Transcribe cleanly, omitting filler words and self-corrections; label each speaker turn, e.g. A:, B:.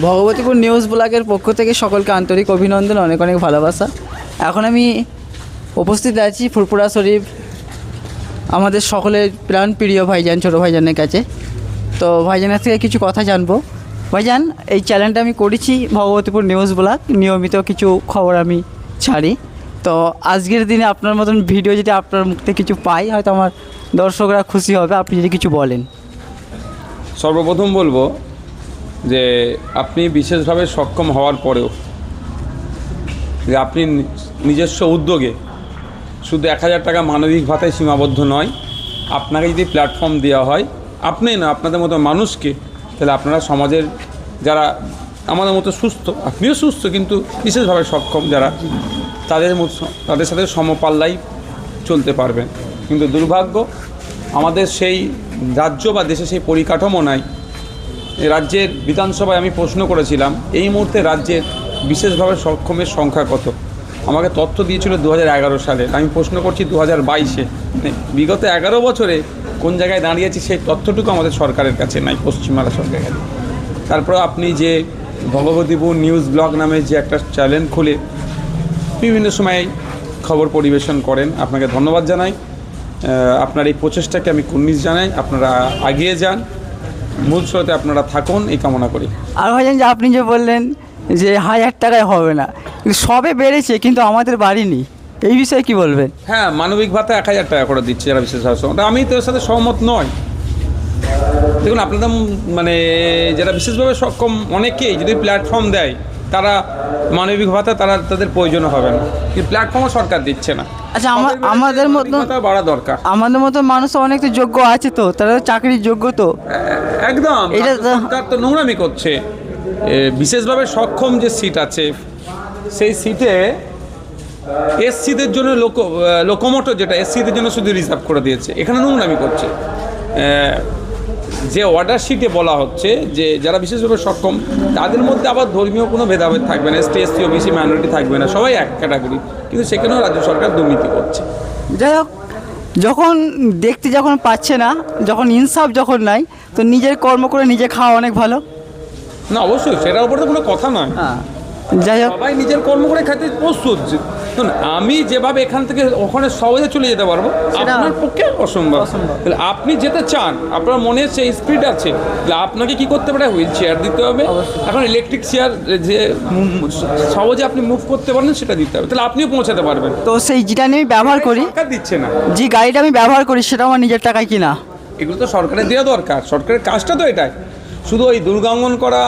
A: Bhagabatipur news ব্লগের পক্ষ থেকে সকলকে আন্তরিক অভিনন্দন, অনেক অনেক ভালোবাসা। এখন আমি উপস্থিত আছি ফুরফুরা শরীফ, আমাদের সকলের প্রাণ প্রিয় ভাইজান, ছোটো ভাইজানের কাছে। তো ভাইজানের থেকে কিছু কথা জানবো। ভাইজান, এই চ্যানেলটা আমি করেছি ভগবতীপুর নিউজ ব্লগ, নিয়মিত কিছু খবর আমি ছাড়ি। তো আজকের দিনে আপনার মতন ভিডিও যদি আপনার মুখ থেকে কিছু পাই, হয়তো আমার দর্শকরা খুশি হবে, আপনি যদি কিছু বলেন।
B: সর্বপ্রথম বলবো যে আপনি বিশেষভাবে সক্ষম হওয়ার পরেও যে আপনি নিজস্ব উদ্যোগে শুধু 1000 টাকা মানবিক ভাতায় সীমাবদ্ধ নয়, আপনাকে যদি প্ল্যাটফর্ম দেওয়া হয়, আপনি না আপনাদের মতো মানুষকে, তাহলে আপনারা সমাজের যারা আমাদের মতো সুস্থ, আপনিও সুস্থ কিন্তু বিশেষভাবে সক্ষম যারা, তাদের সাথে সমপাল্লাই চলতে পারবেন। কিন্তু দুর্ভাগ্য, আমাদের সেই রাজ্য বা দেশে সেই পরিকাঠামো নাই। এই রাজ্যের বিধানসভায় আমি প্রশ্ন করেছিলাম, এই মুহূর্তে রাজ্যের বিশেষভাবে সক্ষমের সংখ্যা কত। আমাকে তথ্য দিয়েছিল 2011 সালে, আমি প্রশ্ন করছি 2022-এ। বিগত 11 বছরে কোন জায়গায় দাঁড়িয়েছি সেই তথ্যটুকু আমাদের সরকারের কাছে নাই, পশ্চিমবাংলা সরকারের কাছে। তারপর আপনি যে ভগবতীপুর নিউজ ব্লগ নামে যে একটা চ্যানেল খুলে বিভিন্ন সময় খবর পরিবেশন করেন, আপনাকে ধন্যবাদ জানাই। আপনার এই প্রচেষ্টাকে আমি কুর্নিশ জানাই। আপনারা এগিয়ে যান, মূল স্রোতে আপনারা থাকুন, এই কামনা করি।
A: আর ভাইজান, যে আপনি যে বললেন যে 1000 টাকায় হবে না, কিন্তু সবে বেড়েছে কিন্তু আমাদের বাড়িনি, এই বিষয়ে কি বলবেন?
B: হ্যাঁ, মানবিক ভাতা 1000 টাকা করে দিচ্ছে যারা বিশেষভাবে সক্ষম। আমি তো এর সাথে সহমত নয়। দেখুন, আপনাদের মানে যারা বিশেষভাবে সক্ষম অনেকেই যদি প্ল্যাটফর্ম দেয়, তারা মানবিক ভাতা তাদের প্রয়োজন হবে না, কিন্তু প্ল্যাটফর্মও সরকার দিচ্ছে না।
A: আচ্ছা, আমাদের মতো
B: বাড়া দরকার।
A: আমাদের মতো মানুষ অনেক তো যোগ্য আছে, তো তারা তো চাকরির যোগ্য। তো
B: একদম
A: এটা
B: সরকার তো নোংরামি করছে। বিশেষভাবে সক্ষম যে সিট আছে, সেই সিটে এসসিদের জন্য লোকোমোটর, যেটা এসসিদের জন্য শুধু রিজার্ভ করে দিয়েছে, এখানে নোংরামি করছে। যে অর্ডার শিটে বলা হচ্ছে যে যারা বিশেষভাবে সক্ষম, তাদের মধ্যে আবার ধর্মীয় কোনো ভেদাভেদ থাকবে না, এসটি এসসি ওবিসি মাইনরিটি থাকবে না, সবাই এক ক্যাটাগরি, কিন্তু সেখানেও রাজ্য সরকার দুর্নীতি করছে।
A: যাই হোক, যখন পাচ্ছে না, যখন ইনসাফ যখন নাই, তো নিজের কর্ম করে নিজে খাওয়া অনেক ভালো
B: না, অবশ্যই সেটার উপরে তো কোনো কথা নয়।
A: হ্যাঁ, যাই হোক,
B: সবাই নিজের কর্ম করে খেতে প্রস্তুত। আমি যেভাবে এখান থেকে ওখানে সহজে চলে যেতে পারবো, আপনার পক্ষে অসম্ভব। তাহলে আপনি যেতে চান, আপনার মনে সেই স্পিড আছে, তাহলে আপনাকে কি করতে পারে, হুইল চেয়ার দিতে হবে। এখন ইলেকট্রিক চেয়ার যে সহজে আপনি মুভ করতে পারেন, সেটা দিতে হবে, তাহলে আপনিও পৌঁছাতে পারবেন।
A: তো সেই যেটা আমি ব্যবহার করি,
B: সরকার দিচ্ছে না।
A: যে গাড়িটা আমি ব্যবহার করি সেটা আমার নিজের টাকায় কিনা।
B: এগুলো তো সরকারের দেওয়া দরকার, সরকারের কাজটা তো এটাই। শুধু ওই দুর্গাঙ্গন করা